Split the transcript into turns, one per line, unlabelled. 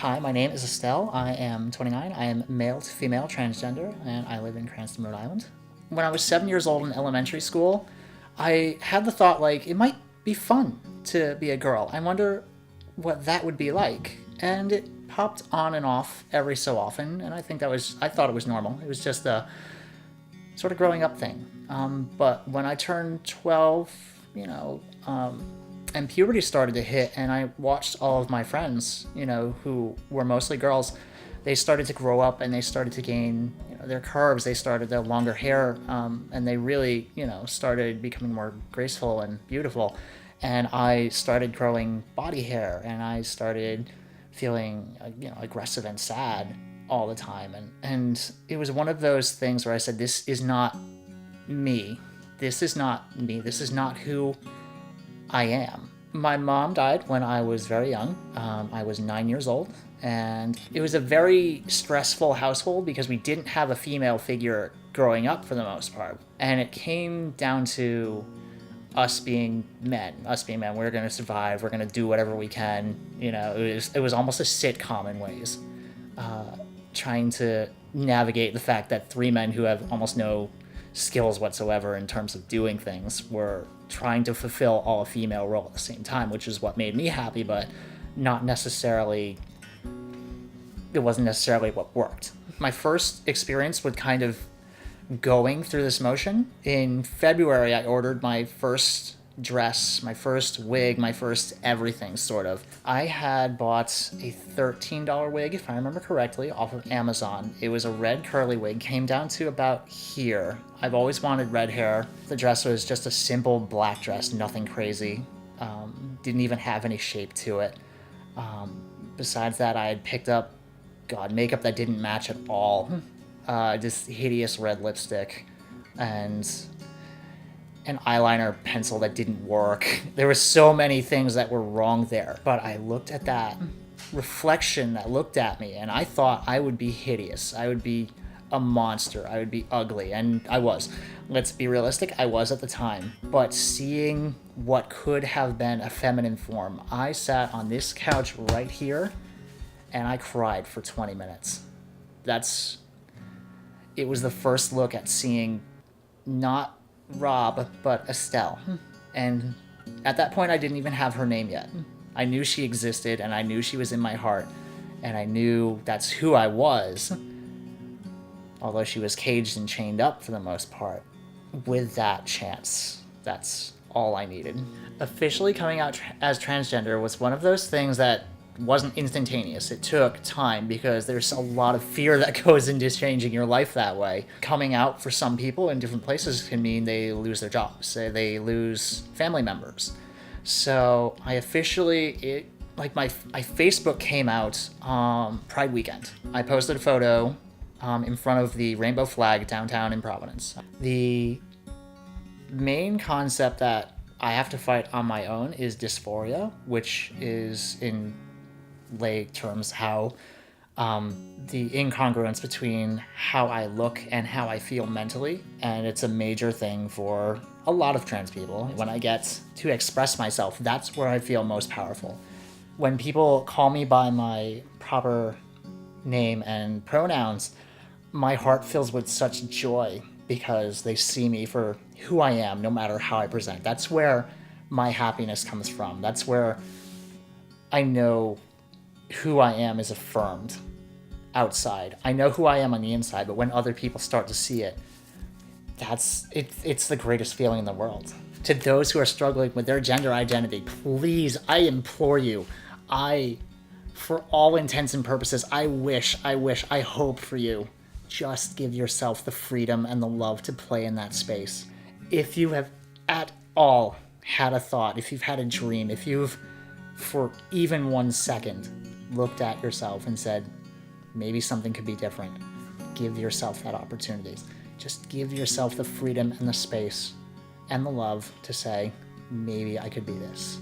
Hi, my name is Estelle. I am 29. I am male to female transgender, and I live in Cranston, Rhode Island. When I was 7 years old in elementary school, I had the thought like it might be fun to be a girl. I wonder what that would be like. And it popped on and off every so often, and I thought it was normal. It was just a sort of growing up thing. But when I turned 12, you know, and puberty started to hit, and I watched all of my friends, who were mostly girls, they started to grow up and they started to gain, their curves. They started their longer hair, and they really, started becoming more graceful and beautiful. And I started growing body hair, and I started feeling, aggressive and sad all the time. And it was one of those things where I said, this is not me. This is not me. This is not who I am. My mom died when I was very young. I was 9 years old, and it was a very stressful household because we didn't have a female figure growing up for the most part. And it came down to us being men. We're going to survive. We're going to do whatever we can. It was almost a sitcom in ways, trying to navigate the fact that three men who have almost no skills whatsoever in terms of doing things were trying to fulfill all a female role at the same time, which is what made me happy, but not necessarily, it wasn't necessarily what worked. My first experience with kind of going through this motion, in February I ordered my first dress, my first wig, my first everything, sort of. I had bought a $13 wig, if I remember correctly, off of Amazon. It was a red curly wig, came down to about here. I've always wanted red hair. The dress was just a simple black dress, nothing crazy. Didn't even have any shape to it. Besides that, I had picked up, makeup that didn't match at all. Just hideous red lipstick, and an eyeliner pencil that didn't work. There were so many things that were wrong there. But I looked at that reflection that looked at me, and I thought I would be hideous. I would be a monster. I would be ugly. And I was. Let's be realistic, I was at the time. But seeing what could have been a feminine form, I sat on this couch right here, and I cried for 20 minutes. It was the first look at seeing not Rob, but Estelle. And at that point, I didn't even have her name yet. I knew she existed, and I knew she was in my heart, and I knew that's who I was, although she was caged and chained up for the most part. With that chance, that's all I needed. Officially coming out as transgender was one of those things that wasn't instantaneous. It took time because there's a lot of fear that goes into changing your life that way. Coming out for some people in different places can mean they lose their jobs, say they lose family members. So I officially, my Facebook came out Pride weekend. I posted a photo in front of the rainbow flag downtown in Providence. The main concept that I have to fight on my own is dysphoria, which is, in lay terms, how the incongruence between how I look and how I feel mentally. And it's a major thing for a lot of trans people. When I get to express myself, that's where I feel most powerful. When people call me by my proper name and pronouns, my heart fills with such joy because they see me for who I am, no matter how I present. That's where my happiness comes from. That's where I know who I am is affirmed outside. I know who I am on the inside, but when other people start to see it, it's the greatest feeling in the world. To those who are struggling with their gender identity, please, I implore you, for all intents and purposes, I hope for you, just give yourself the freedom and the love to play in that space. If you have at all had a thought, if you've had a dream, if you've, for even 1 second, looked at yourself and said, maybe something could be different, give yourself that opportunity. Just give yourself the freedom and the space and the love to say, maybe I could be this.